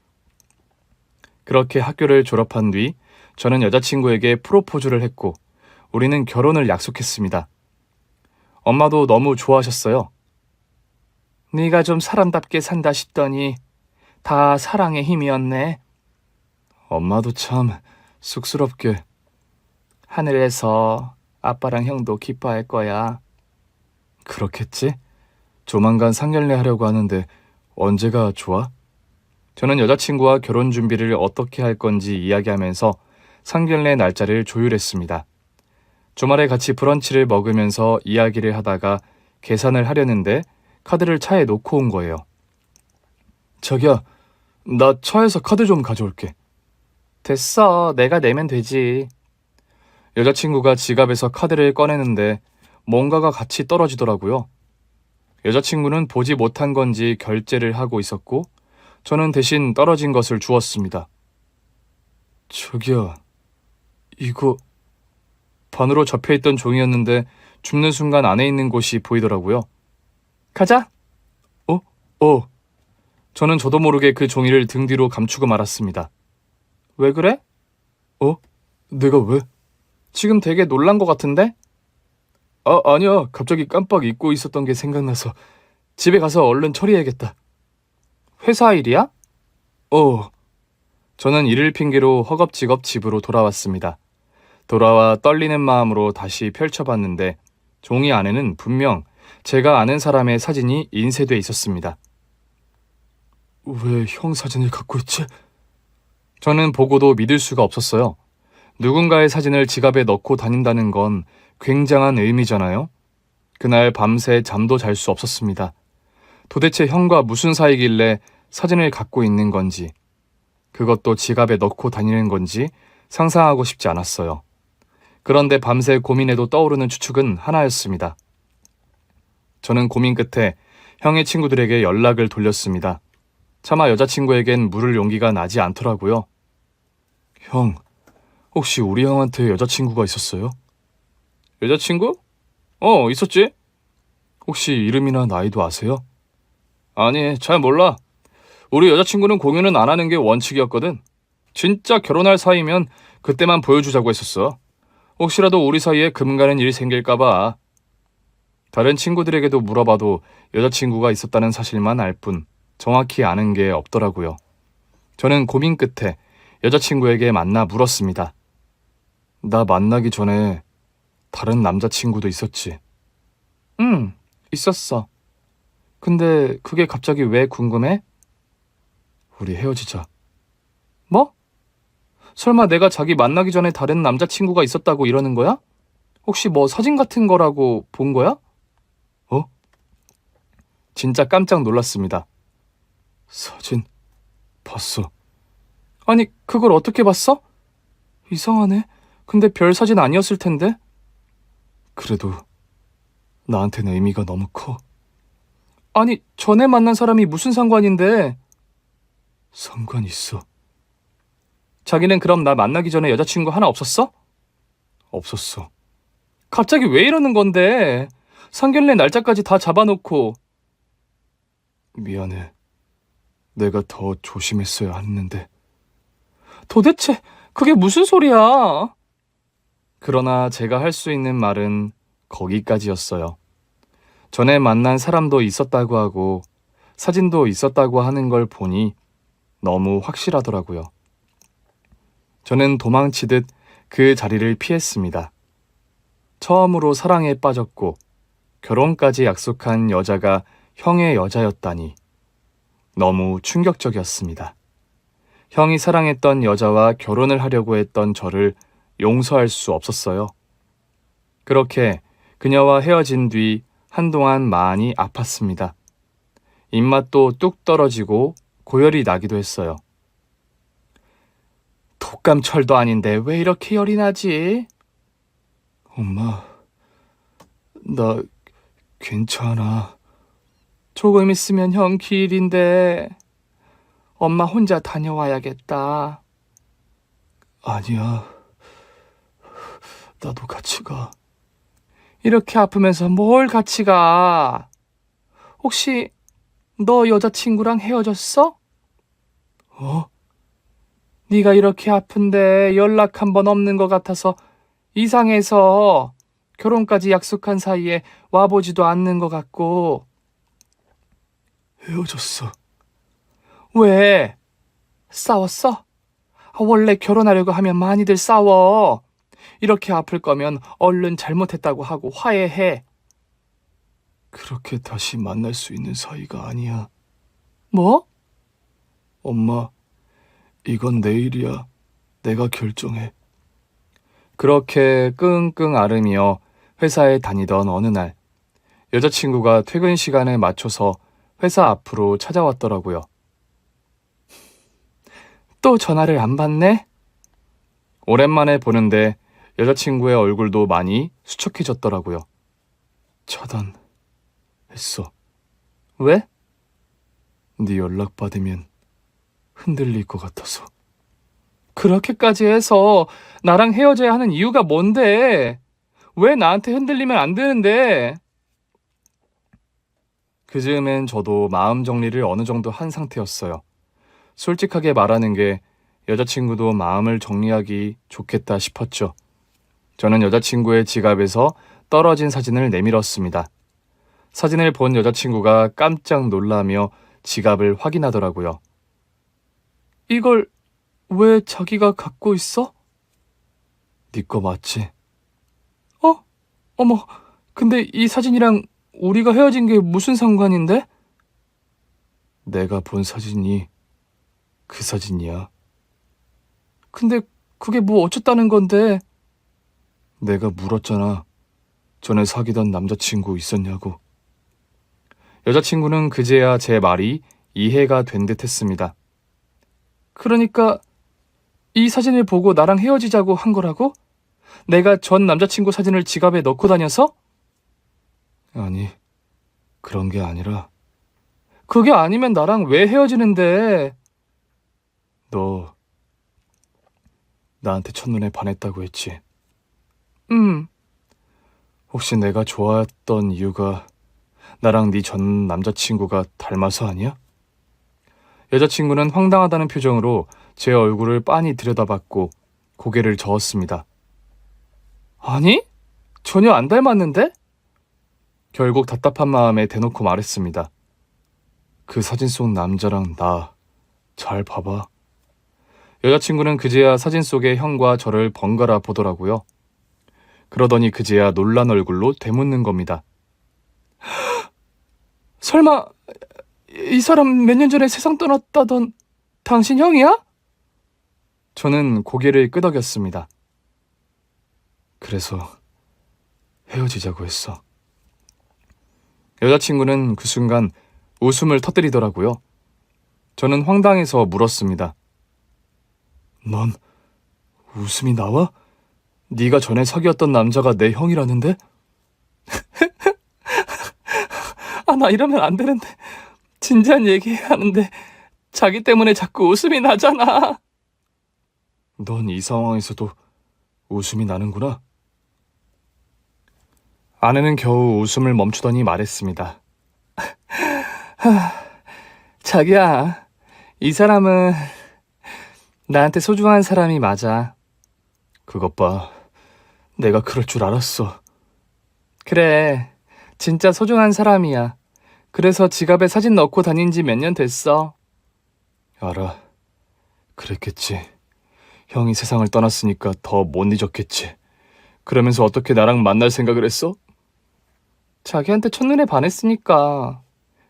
그렇게 학교를 졸업한 뒤 저는 여자친구에게 프로포즈를 했고 우리는 결혼을 약속했습니다. 엄마도 너무 좋아하셨어요. 네가 좀 사람답게 산다 싶더니 다 사랑의 힘이었네. 엄마도 참 쑥스럽게. 하늘에서 아빠랑 형도 기뻐할 거야. 그렇겠지? 조만간 상견례 하려고 하는데 언제가 좋아? 저는 여자친구와 결혼 준비를 어떻게 할 건지 이야기하면서 상견례 날짜를 조율했습니다. 주말에 같이 브런치를 먹으면서 이야기를 하다가 계산을 하려는데 카드를 차에 놓고 온 거예요. 자기야, 나 차에서 카드 좀 가져올게. 됐어. 내가 내면 되지. 여자친구가 지갑에서 카드를 꺼내는데 뭔가가 같이 떨어지더라고요. 여자친구는 보지 못한 건지 결제를 하고 있었고 저는 대신 떨어진 것을 주었습니다. 저기야, 이거 반으로 접혀있던 종이였는데 줍는 순간 안에 있는 곳이 보이더라고요. 가자. 어. 저는 저도 모르게 그 종이를 등 뒤로 감추고 말았습니다. 왜 그래? 내가 왜? 지금 되게 놀란 것 같은데? 아니야. 갑자기 깜빡 잊고 있었던 게 생각나서 집에 가서 얼른 처리해야겠다. 회사 일이야? 저는 이를 핑계로 허겁지겁 집으로 돌아왔습니다. 돌아와 떨리는 마음으로 다시 펼쳐봤는데 종이 안에는 분명 제가 아는 사람의 사진이 인쇄돼 있었습니다. 왜 형 사진을 갖고 있지? 저는 보고도 믿을 수가 없었어요. 누군가의 사진을 지갑에 넣고 다닌다는 건 굉장한 의미잖아요. 그날 밤새 잠도 잘 수 없었습니다. 도대체 형과 무슨 사이길래 사진을 갖고 있는 건지, 그것도 지갑에 넣고 다니는 건지 상상하고 싶지 않았어요. 그런데 밤새 고민해도 떠오르는 추측은 하나였습니다. 저는 고민 끝에 형의 친구들에게 연락을 돌렸습니다. 차마 여자친구에겐 물을 용기가 나지 않더라고요. 형, 혹시 우리 형한테 여자친구가 있었어요? 여자친구? 있었지. 혹시 이름이나 나이도 아세요? 아니, 잘 몰라. 우리 여자친구는 공유는 안 하는 게 원칙이었거든. 진짜 결혼할 사이면 그때만 보여주자고 했었어. 혹시라도 우리 사이에 금 가는 일이 생길까봐. 다른 친구들에게도 물어봐도 여자친구가 있었다는 사실만 알 뿐 정확히 아는 게 없더라고요. 저는 고민 끝에 여자친구에게 만나 물었습니다. 나 만나기 전에 다른 남자친구도 있었지? 응, 있었어. 근데 그게 갑자기 왜 궁금해? 우리 헤어지자. 뭐? 설마 내가 자기 만나기 전에 다른 남자친구가 있었다고 이러는 거야? 혹시 뭐 사진 같은 거라고 본 거야? 진짜 깜짝 놀랐습니다. 사진 봤어. 아니, 그걸 어떻게 봤어? 이상하네. 근데 별 사진 아니었을 텐데. 그래도 나한테는 의미가 너무 커. 아니, 전에 만난 사람이 무슨 상관인데? 상관 있어. 자기는 그럼 나 만나기 전에 여자친구 하나 없었어? 없었어. 갑자기 왜 이러는 건데? 상견례 날짜까지 다 잡아놓고. 미안해. 내가 더 조심했어야 했는데. 도대체 그게 무슨 소리야? 그러나 제가 할 수 있는 말은 거기까지였어요. 전에 만난 사람도 있었다고 하고 사진도 있었다고 하는 걸 보니 너무 확실하더라고요. 저는 도망치듯 그 자리를 피했습니다. 처음으로 사랑에 빠졌고 결혼까지 약속한 여자가 형의 여자였다니 너무 충격적이었습니다. 형이 사랑했던 여자와 결혼을 하려고 했던 저를 용서할 수 없었어요. 그렇게 그녀와 헤어진 뒤 한동안 많이 아팠습니다. 입맛도 뚝 떨어지고 고열이 나기도 했어요. 독감철도 아닌데 왜 이렇게 열이 나지? 엄마, 나 괜찮아. 조금 있으면 형 기일인데 엄마 혼자 다녀와야겠다. 아니야. 나도 같이 가. 이렇게 아프면서 뭘 같이 가? 혹시 너 여자친구랑 헤어졌어? 네가 이렇게 아픈데 연락 한 번 없는 것 같아서 이상해서 결혼까지 약속한 사이에 와보지도 않는 것 같고. 헤어졌어. 왜? 싸웠어? 원래 결혼하려고 하면 많이들 싸워. 이렇게 아플 거면 얼른 잘못했다고 하고 화해해. 그렇게 다시 만날 수 있는 사이가 아니야. 뭐? 엄마, 이건 내일이야. 내가 결정해. 그렇게 끙끙 앓으며 회사에 다니던 어느 날, 여자친구가 퇴근 시간에 맞춰서 회사 앞으로 찾아왔더라고요. 또 전화를 안 받네? 오랜만에 보는데 여자친구의 얼굴도 많이 수척해졌더라고요. 차단했어. 왜? 네 연락 받으면 흔들릴 것 같아서. 그렇게까지 해서 나랑 헤어져야 하는 이유가 뭔데? 왜 나한테 흔들리면 안 되는데? 그 즈음엔 저도 마음 정리를 어느 정도 한 상태였어요. 솔직하게 말하는 게 여자친구도 마음을 정리하기 좋겠다 싶었죠. 저는 여자친구의 지갑에서 떨어진 사진을 내밀었습니다. 사진을 본 여자친구가 깜짝 놀라며 지갑을 확인하더라고요. 이걸 왜 자기가 갖고 있어? 네 거 맞지? 어머, 근데 이 사진이랑 우리가 헤어진 게 무슨 상관인데? 내가 본 사진이 그 사진이야. 근데 그게 뭐 어쨌다는 건데? 내가 물었잖아. 전에 사귀던 남자친구 있었냐고. 여자친구는 그제야 제 말이 이해가 된 듯 했습니다. 그러니까 이 사진을 보고 나랑 헤어지자고 한 거라고? 내가 전 남자친구 사진을 지갑에 넣고 다녀서? 아니, 그런 게 아니라 그게 아니면 나랑 왜 헤어지는데? 너 나한테 첫눈에 반했다고 했지. 혹시 내가 좋아했던 이유가 나랑 네 전 남자친구가 닮아서 아니야? 여자친구는 황당하다는 표정으로 제 얼굴을 빤히 들여다봤고 고개를 저었습니다. 아니? 전혀 안 닮았는데? 결국 답답한 마음에 대놓고 말했습니다. 그 사진 속 남자랑 나 잘 봐봐. 여자친구는 그제야 사진 속의 형과 저를 번갈아 보더라고요. 그러더니 그제야 놀란 얼굴로 되묻는 겁니다. 설마 이 사람 몇 년 전에 세상 떠났다던 당신 형이야? 저는 고개를 끄덕였습니다. 그래서 헤어지자고 했어. 여자친구는 그 순간 웃음을 터뜨리더라고요. 저는 황당해서 물었습니다. 넌 웃음이 나와? 네가 전에 사귀었던 남자가 내 형이라는데? 나 이러면 안 되는데. 진지한 얘기해야 하는데 자기 때문에 자꾸 웃음이 나잖아. 넌 이 상황에서도 웃음이 나는구나. 아내는 겨우 웃음을 멈추더니 말했습니다. 자기야, 이 사람은 나한테 소중한 사람이 맞아. 그것 봐. 내가 그럴 줄 알았어. 그래, 진짜 소중한 사람이야. 그래서 지갑에 사진 넣고 다닌 지 몇 년 됐어. 알아. 그랬겠지. 형이 세상을 떠났으니까 더 못 잊었겠지. 그러면서 어떻게 나랑 만날 생각을 했어? 자기한테 첫눈에 반했으니까.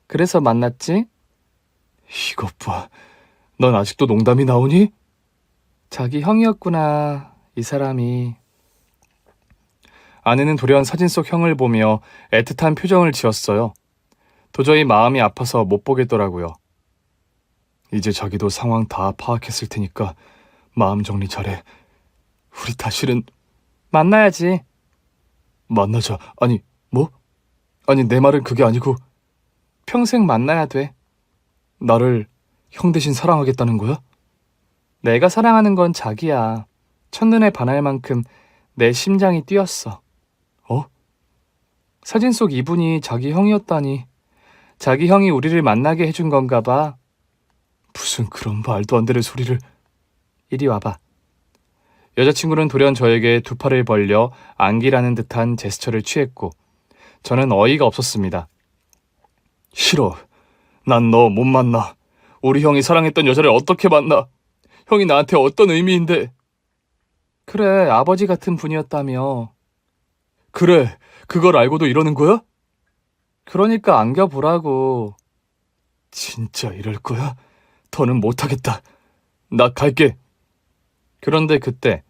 그래서 만났지? 이것 봐. 넌 아직도 농담이 나오니? 자기 형이었구나, 이 사람이. 아내는 돌연 사진 속 형을 보며 애틋한 표정을 지었어요. 도저히 마음이 아파서 못 보겠더라고요. 이제 자기도 상황 다 파악했을 테니까 마음 정리 잘해. 우리 다시는 만나야지. 만나자. 아니, 뭐? 아니, 내 말은 그게 아니고 평생 만나야 돼. 나를 형 대신 사랑하겠다는 거야? 내가 사랑하는 건 자기야. 첫눈에 반할 만큼 내 심장이 뛰었어. 어? 사진 속 이분이 자기 형이었다니. 자기 형이 우리를 만나게 해준 건가 봐. 무슨 그런 말도 안 되는 소리를. 이리 와봐. 여자친구는 돌연 저에게 두 팔을 벌려 안기라는 듯한 제스처를 취했고 저는 어이가 없었습니다. 싫어. 난 너 못 만나. 우리 형이 사랑했던 여자를 어떻게 만나? 형이 나한테 어떤 의미인데? 그래, 아버지 같은 분이었다며. 그래, 그걸 알고도 이러는 거야? 그러니까 안겨보라고. 진짜 이럴 거야? 더는 못하겠다. 나 갈게. 그런데 그때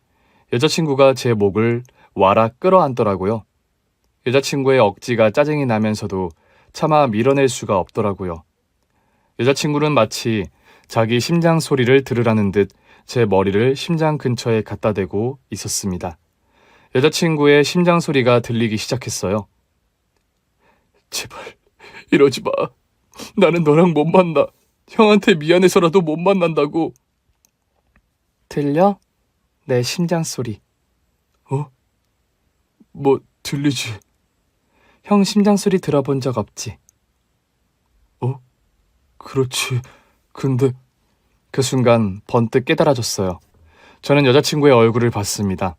여자친구가 제 목을 와라 끌어안더라고요. 여자친구의 억지가 짜증이 나면서도 차마 밀어낼 수가 없더라고요. 여자친구는 마치 자기 심장 소리를 들으라는 듯 제 머리를 심장 근처에 갖다 대고 있었습니다. 여자친구의 심장 소리가 들리기 시작했어요. 제발 이러지 마. 나는 너랑 못 만나. 형한테 미안해서라도 못 만난다고. 들려? 내 심장 소리. 어? 뭐 들리지? 형 심장 소리 들어본 적 없지? 어? 그렇지. 근데 그 순간 번뜩 깨달아졌어요. 저는 여자친구의 얼굴을 봤습니다.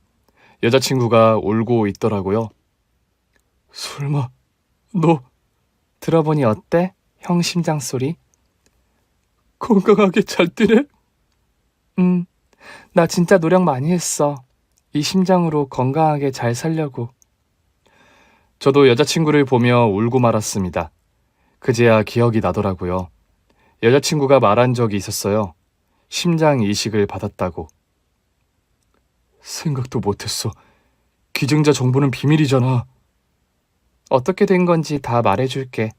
여자친구가 울고 있더라고요. 설마 너 들어보니 어때? 형 심장 소리? 건강하게 잘 뛰네? 나 진짜 노력 많이 했어. 이 심장으로 건강하게 잘 살려고. 저도 여자친구를 보며 울고 말았습니다. 그제야 기억이 나더라고요. 여자친구가 말한 적이 있었어요. 심장 이식을 받았다고. 생각도 못했어. 기증자 정보는 비밀이잖아. 어떻게 된 건지 다 말해줄게.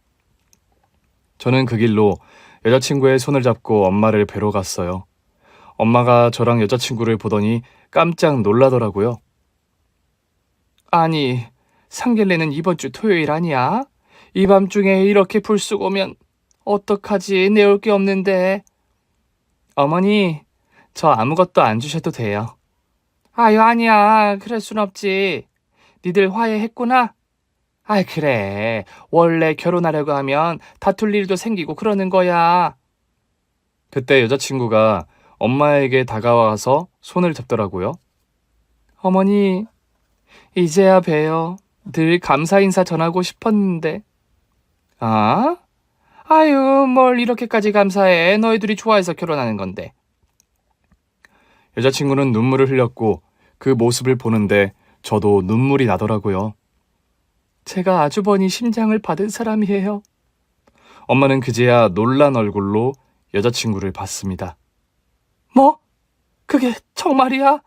저는 그 길로 여자친구의 손을 잡고 엄마를 뵈러 갔어요. 엄마가 저랑 여자친구를 보더니 깜짝 놀라더라고요. 아니, 상견례는 이번 주 토요일 아니야? 이 밤중에 이렇게 불쑥 오면 어떡하지? 내올 게 없는데. 어머니, 저 아무것도 안 주셔도 돼요. 아유, 아니야. 그럴 순 없지. 니들 화해했구나? 아이, 그래. 원래 결혼하려고 하면 다툴 일도 생기고 그러는 거야. 그때 여자친구가 엄마에게 다가와서 손을 잡더라고요. 어머니, 이제야 봬요. 늘 감사 인사 전하고 싶었는데. 아? 아유, 뭘 이렇게까지 감사해. 너희들이 좋아해서 결혼하는 건데. 여자친구는 눈물을 흘렸고 그 모습을 보는데 저도 눈물이 나더라고요. 제가 아주버니 심장을 받은 사람이에요. 엄마는 그제야 놀란 얼굴로 여자친구를 봤습니다. 뭐? 그게 정말이야?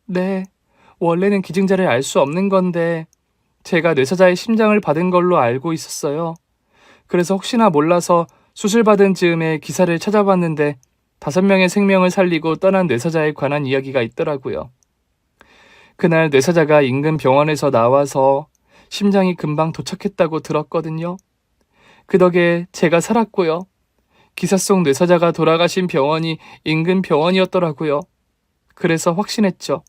네, 원래는 기증자를 알 수 없는 건데 제가 뇌사자의 심장을 받은 걸로 알고 있었어요. 그래서 혹시나 몰라서 수술받은 즈음에 기사를 찾아봤는데 5명의 생명을 살리고 떠난 뇌사자에 관한 이야기가 있더라고요. 그날 뇌사자가 인근 병원에서 나와서 심장이 금방 도착했다고 들었거든요. 그 덕에 제가 살았고요. 기사 속 뇌사자가 돌아가신 병원이 인근 병원이었더라고요. 그래서 확신했죠.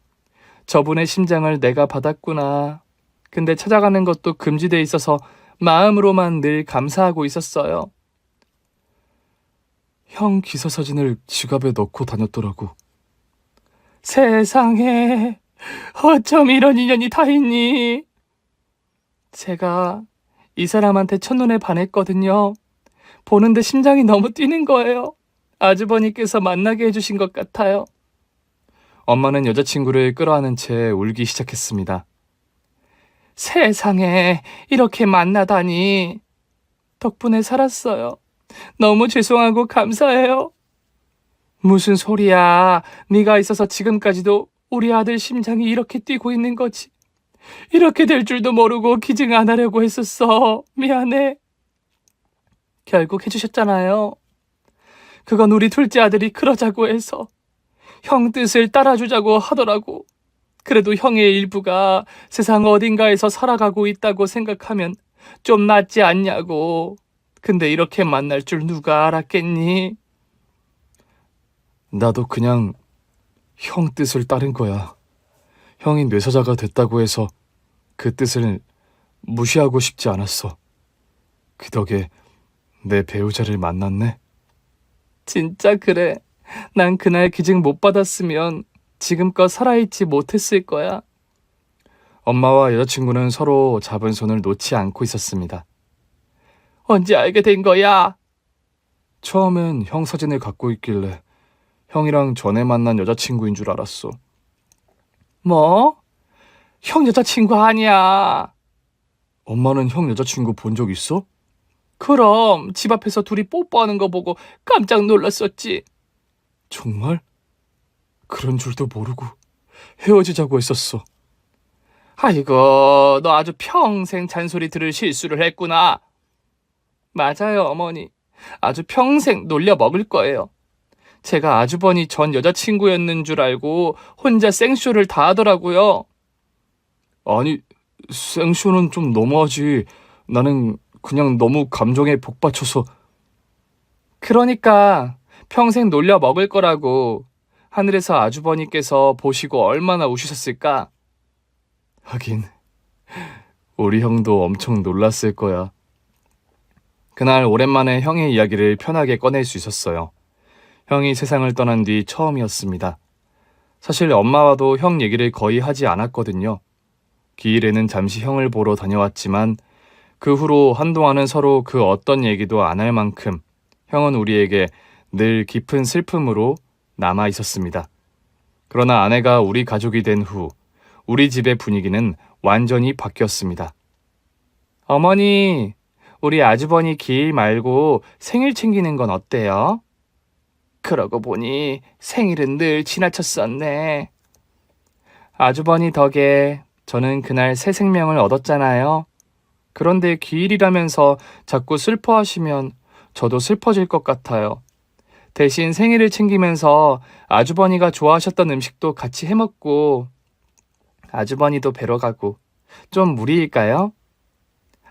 저분의 심장을 내가 받았구나. 근데 찾아가는 것도 금지돼 있어서 마음으로만 늘 감사하고 있었어요. 형 기사 사진을 지갑에 넣고 다녔더라고. 세상에, 어쩜 이런 인연이 다 있니? 제가 이 사람한테 첫눈에 반했거든요. 보는데 심장이 너무 뛰는 거예요. 아주버니께서 만나게 해주신 것 같아요. 엄마는 여자친구를 끌어안은 채 울기 시작했습니다. 세상에, 이렇게 만나다니. 덕분에 살았어요. 너무 죄송하고 감사해요. 무슨 소리야. 네가 있어서 지금까지도 우리 아들 심장이 이렇게 뛰고 있는 거지. 이렇게 될 줄도 모르고 기증 안 하려고 했었어. 미안해. 결국 해주셨잖아요. 그건 우리 둘째 아들이 그러자고 해서 형 뜻을 따라주자고 하더라고. 그래도 형의 일부가 세상 어딘가에서 살아가고 있다고 생각하면 좀 낫지 않냐고. 근데 이렇게 만날 줄 누가 알았겠니? 나도 그냥 형 뜻을 따른 거야. 형이 뇌사자가 됐다고 해서 그 뜻을 무시하고 싶지 않았어. 그 덕에 내 배우자를 만났네. 진짜 그래. 난 그날 기증 못 받았으면 지금껏 살아있지 못했을 거야. 엄마와 여자친구는 서로 잡은 손을 놓지 않고 있었습니다. 언제 알게 된 거야? 처음엔 형 사진을 갖고 있길래 형이랑 전에 만난 여자친구인 줄 알았어. 뭐? 형 여자친구 아니야. 엄마는 형 여자친구 본 적 있어? 그럼 집 앞에서 둘이 뽀뽀하는 거 보고 깜짝 놀랐었지. 정말? 그런 줄도 모르고 헤어지자고 했었어. 아이고, 너 아주 평생 잔소리 들을 실수를 했구나. 맞아요, 어머니. 아주 평생 놀려 먹을 거예요. 제가 아주버니 전 여자친구였는 줄 알고 혼자 생쇼를 다 하더라고요. 아니, 생쇼는 좀 너무하지. 나는 그냥 너무 감정에 복받쳐서. 그러니까 평생 놀려 먹을 거라고. 하늘에서 아주버니께서 보시고 얼마나 우시셨을까? 하긴 우리 형도 엄청 놀랐을 거야. 그날 오랜만에 형의 이야기를 편하게 꺼낼 수 있었어요. 형이 세상을 떠난 뒤 처음이었습니다. 사실 엄마와도 형 얘기를 거의 하지 않았거든요. 기일에는 잠시 형을 보러 다녀왔지만 그 후로 한동안은 서로 그 어떤 얘기도 안 할 만큼 형은 우리에게 늘 깊은 슬픔으로 남아 있었습니다. 그러나 아내가 우리 가족이 된 후 우리 집의 분위기는 완전히 바뀌었습니다. 어머니, 우리 아주버니 기일 말고 생일 챙기는 건 어때요? 그러고 보니 생일은 늘 지나쳤었네. 아주버니 덕에 저는 그날 새 생명을 얻었잖아요. 그런데 기일이라면서 자꾸 슬퍼하시면 저도 슬퍼질 것 같아요. 대신 생일을 챙기면서 아주버니가 좋아하셨던 음식도 같이 해먹고 아주버니도 뵈러 가고 좀 무리일까요?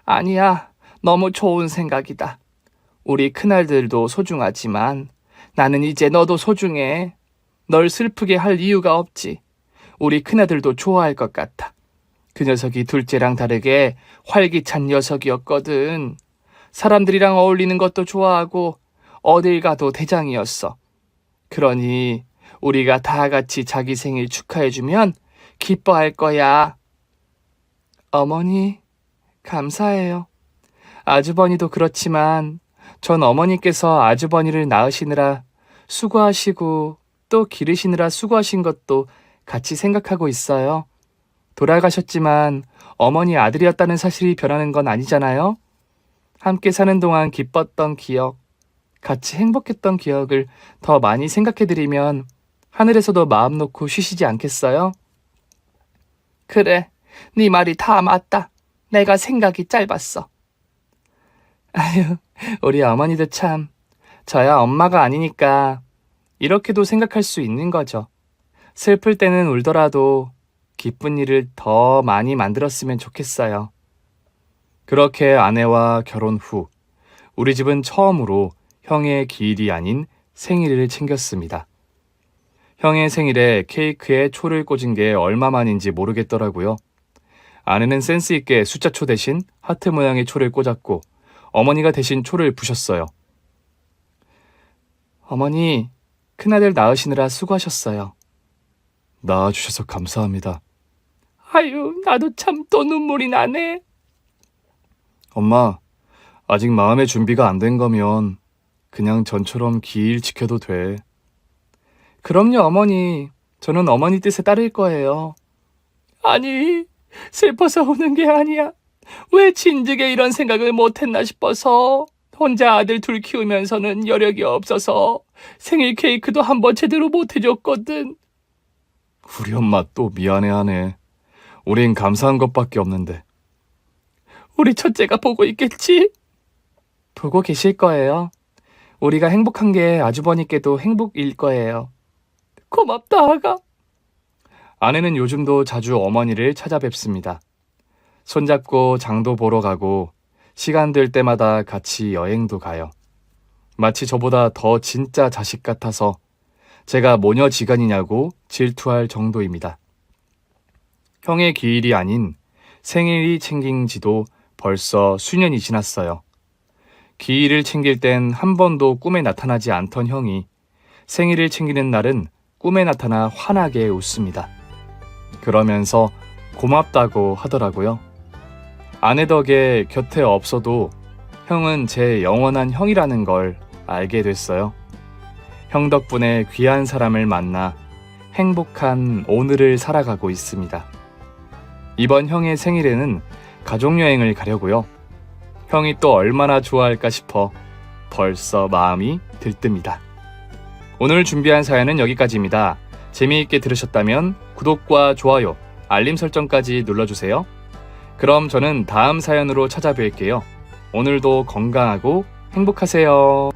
아니야, 너무 좋은 생각이다. 우리 큰아들도 소중하지만 나는 이제 너도 소중해. 널 슬프게 할 이유가 없지. 우리 큰아들도 좋아할 것 같아. 그 녀석이 둘째랑 다르게 활기찬 녀석이었거든. 사람들이랑 어울리는 것도 좋아하고 어딜 가도 대장이었어. 그러니 우리가 다 같이 자기 생일 축하해주면 기뻐할 거야. 어머니, 감사해요. 아주버니도 그렇지만 전 어머니께서 아주버니를 낳으시느라 수고하시고 또 기르시느라 수고하신 것도 같이 생각하고 있어요. 돌아가셨지만 어머니 아들이었다는 사실이 변하는 건 아니잖아요. 함께 사는 동안 기뻤던 기억, 같이 행복했던 기억을 더 많이 생각해드리면 하늘에서도 마음 놓고 쉬시지 않겠어요? 그래, 네 말이 다 맞다. 내가 생각이 짧았어. 아유, 우리 어머니도 참, 저야 엄마가 아니니까 이렇게도 생각할 수 있는 거죠. 슬플 때는 울더라도 기쁜 일을 더 많이 만들었으면 좋겠어요. 그렇게 아내와 결혼 후 우리 집은 처음으로 형의 기일이 아닌 생일을 챙겼습니다. 형의 생일에 케이크에 초를 꽂은 게 얼마만인지 모르겠더라고요. 아내는 센스 있게 숫자초 대신 하트 모양의 초를 꽂았고 어머니가 대신 초를 부셨어요. 어머니, 큰아들 낳으시느라 수고하셨어요. 낳아주셔서 감사합니다. 아유, 나도 참 또 눈물이 나네. 엄마, 아직 마음의 준비가 안 된 거면 그냥 전처럼 기일 지켜도 돼. 그럼요, 어머니. 저는 어머니 뜻에 따를 거예요. 아니, 슬퍼서 우는 게 아니야. 왜 진즉에 이런 생각을 못했나 싶어서 혼자 아들 둘 키우면서는 여력이 없어서 생일 케이크도 한번 제대로 못 해줬거든. 우리 엄마 또 미안해하네. 우린 감사한 것밖에 없는데. 우리 첫째가 보고 있겠지? 보고 계실 거예요. 우리가 행복한 게 아주버니께도 행복일 거예요. 고맙다, 아가. 아내는 요즘도 자주 어머니를 찾아뵙습니다. 손잡고 장도 보러 가고 시간 될 때마다 같이 여행도 가요. 마치 저보다 더 진짜 자식 같아서 제가 모녀지간이냐고 질투할 정도입니다. 형의 기일이 아닌 생일이 챙긴 지도 벌써 수년이 지났어요. 기일을 챙길 땐 한 번도 꿈에 나타나지 않던 형이 생일을 챙기는 날은 꿈에 나타나 환하게 웃습니다. 그러면서 고맙다고 하더라고요. 아내 덕에 곁에 없어도 형은 제 영원한 형이라는 걸 알게 됐어요. 형 덕분에 귀한 사람을 만나 행복한 오늘을 살아가고 있습니다. 이번 형의 생일에는 가족여행을 가려고요. 형이 또 얼마나 좋아할까 싶어 벌써 마음이 들뜹니다. 오늘 준비한 사연은 여기까지입니다. 재미있게 들으셨다면 구독과 좋아요, 알림 설정까지 눌러주세요. 그럼 저는 다음 사연으로 찾아뵐게요. 오늘도 건강하고 행복하세요.